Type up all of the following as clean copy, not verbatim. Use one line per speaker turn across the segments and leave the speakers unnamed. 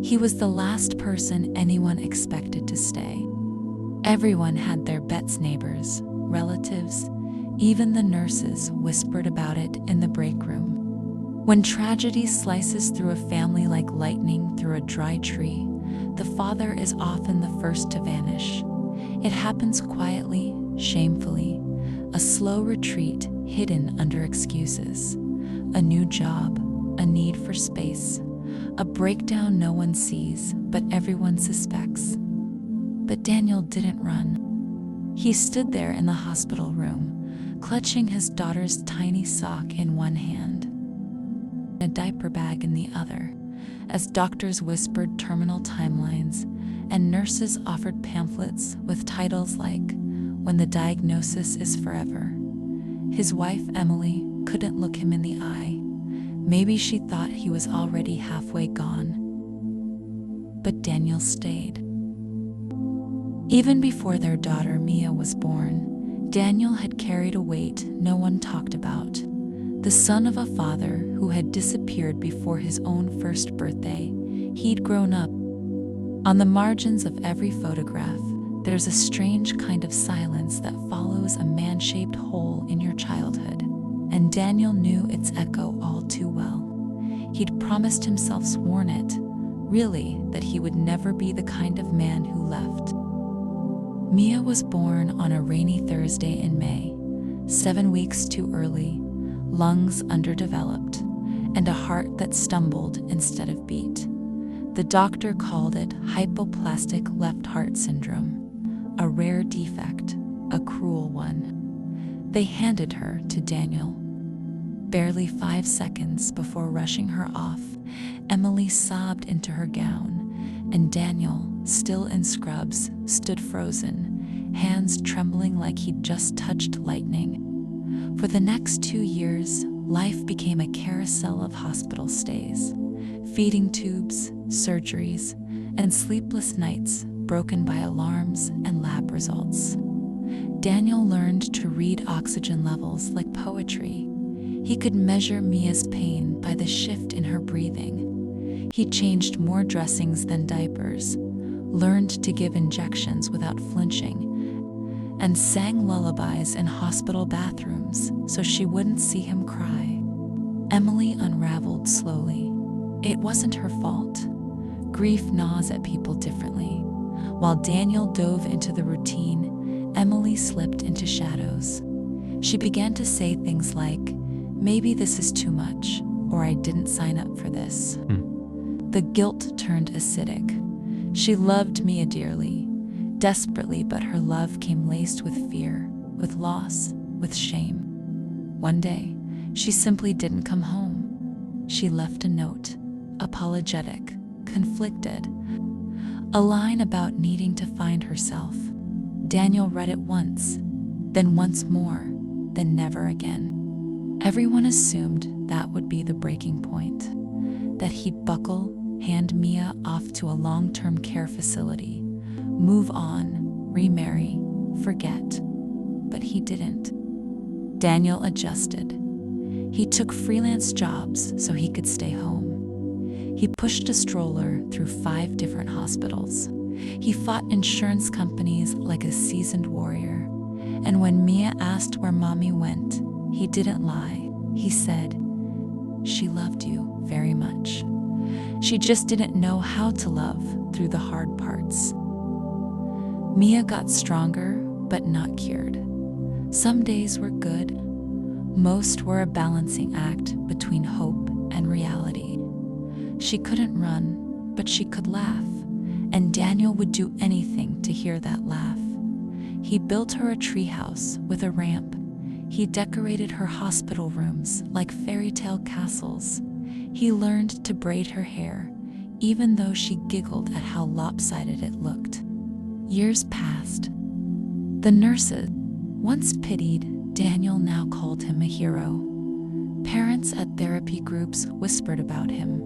He was the last person anyone expected to stay. Everyone had their bets, neighbors, relatives, even the nurses whispered about it in the break room. When tragedy slices through a family like lightning through a dry tree, the father is often the first to vanish. It happens quietly, shamefully, a slow retreat hidden under excuses, a new job, a need for space, a breakdown no one sees but everyone suspects. But Daniel didn't run. He stood there in the hospital room, clutching his daughter's tiny sock in one hand, a diaper bag in the other, as doctors whispered terminal timelines and nurses offered pamphlets with titles like "When the Diagnosis is Forever." His wife, Emily, couldn't look him in the eye. Maybe she thought he was already halfway gone. But Daniel stayed. Even before their daughter Mia was born, Daniel had carried a weight no one talked about. The son of a father who had disappeared before his own first birthday, he'd grown up. On the margins of every photograph, there's a strange kind of silence that follows a man-shaped hole in your childhood, and Daniel knew its echo all too well. He'd promised himself, sworn it, really, that he would never be the kind of man who left. Mia was born on a rainy Thursday in May, 7 weeks too early, lungs underdeveloped, and a heart that stumbled instead of beat. The doctor called it hypoplastic left heart syndrome, a rare defect, a cruel one. They handed her to Daniel. Barely 5 seconds before rushing her off, Emily sobbed into her gown, and Daniel, still in scrubs, stood frozen, hands trembling like he'd just touched lightning. For the next 2 years, life became a carousel of hospital stays, feeding tubes, surgeries, and sleepless nights broken by alarms and lab results. Daniel learned to read oxygen levels like poetry. He could measure Mia's pain by the shift in her breathing. He changed more dressings than diapers, learned to give injections without flinching, and sang lullabies in hospital bathrooms so she wouldn't see him cry. Emily unraveled slowly. It wasn't her fault. Grief gnaws at people differently. While Daniel dove into the routine, Emily slipped into shadows. She began to say things like, "Maybe this is too much," or "I didn't sign up for this." The guilt turned acidic. She loved Mia dearly, desperately, but her love came laced with fear, with loss, with shame. One day, she simply didn't come home. She left a note, apologetic, conflicted, a line about needing to find herself. Daniel read it once, then once more, then never again. Everyone assumed that would be the breaking point, that he'd buckle, hand Mia off to a long-term care facility, move on, remarry, forget. But he didn't. Daniel adjusted. He took freelance jobs so he could stay home. He pushed a stroller through 5 different hospitals. He fought insurance companies like a seasoned warrior. And when Mia asked where Mommy went, he didn't lie. He said, "She loved you very much. She just didn't know how to love through the hard parts." Mia got stronger, but not cured. Some days were good. Most were a balancing act between hope and reality. She couldn't run, but she could laugh, and Daniel would do anything to hear that laugh. He built her a treehouse with a ramp. He decorated her hospital rooms like fairy tale castles. He learned to braid her hair, even though she giggled at how lopsided it looked. Years passed. The nurses, once pitied, Daniel now called him a hero. Parents at therapy groups whispered about him.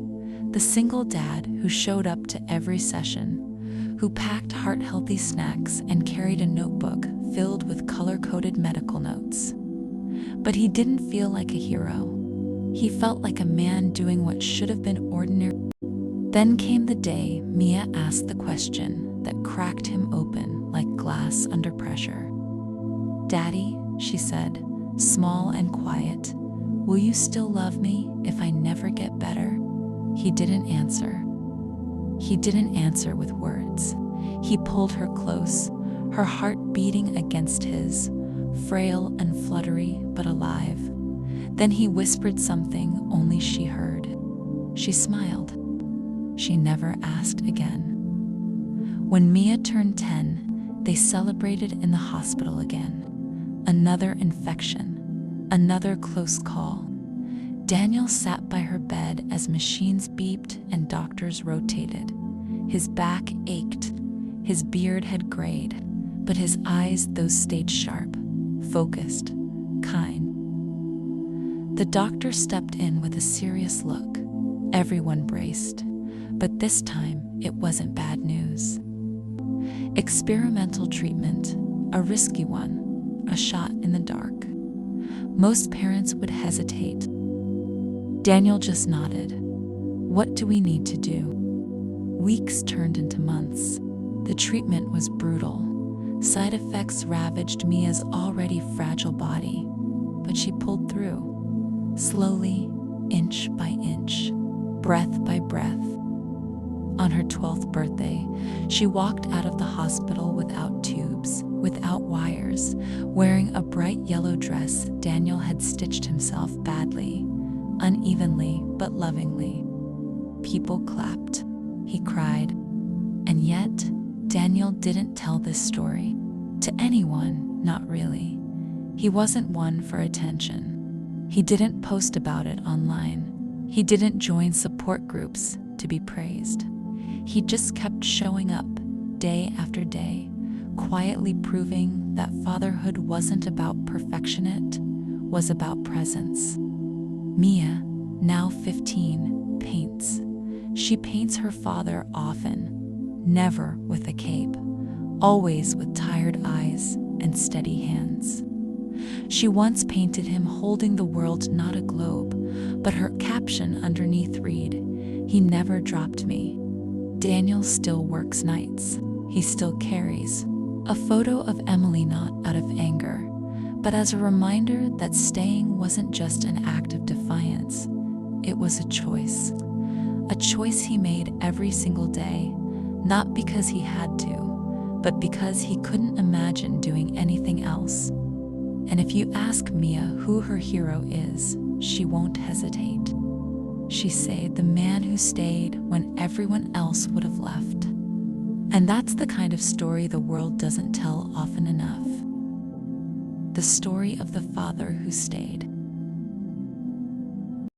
The single dad who showed up to every session, who packed heart-healthy snacks and carried a notebook filled with color-coded medical notes. But he didn't feel like a hero. He felt like a man doing what should have been ordinary. Then came the day Mia asked the question that cracked him open like glass under pressure. "Daddy," she said, small and quiet, "will you still love me if I never get better?" He didn't answer. He didn't answer with words. He pulled her close, her heart beating against his, frail and fluttery but alive. Then he whispered something only she heard. She smiled. She never asked again. When Mia turned 10, they celebrated in the hospital again. Another infection, another close call. Daniel sat by her bed as machines beeped and doctors rotated. His back ached, his beard had grayed, but his eyes, those stayed sharp, focused, kind. The doctor stepped in with a serious look. Everyone braced, but this time it wasn't bad news. Experimental treatment, a risky one, a shot in the dark. Most parents would hesitate. Daniel just nodded. "What do we need to do?" Weeks turned into months. The treatment was brutal. Side effects ravaged Mia's already fragile body, but she pulled through. Slowly, inch by inch, breath by breath. On her 12th birthday, she walked out of the hospital without tubes, without wires, wearing a bright yellow dress Daniel had stitched himself badly, unevenly but lovingly. People clapped. He cried. And yet, Daniel didn't tell this story to anyone, not really. He wasn't one for attention. He didn't post about it online. He didn't join support groups to be praised. He just kept showing up day after day, quietly proving that fatherhood wasn't about perfection, it was about presence. Mia, now 15, paints. She paints her father often, never with a cape, always with tired eyes and steady hands. She once painted him holding the world, not a globe, but her caption underneath read, "He never dropped me." Daniel still works nights. He still carries a photo of Emily, not out of anger, but as a reminder that staying wasn't just an act of defiance. It was a choice he made every single day, not because he had to, but because he couldn't imagine doing anything else. And if you ask Mia who her hero is, she won't hesitate. She said the man who stayed when everyone else would have left. And that's the kind of story the world doesn't tell often enough. The story of the father who stayed.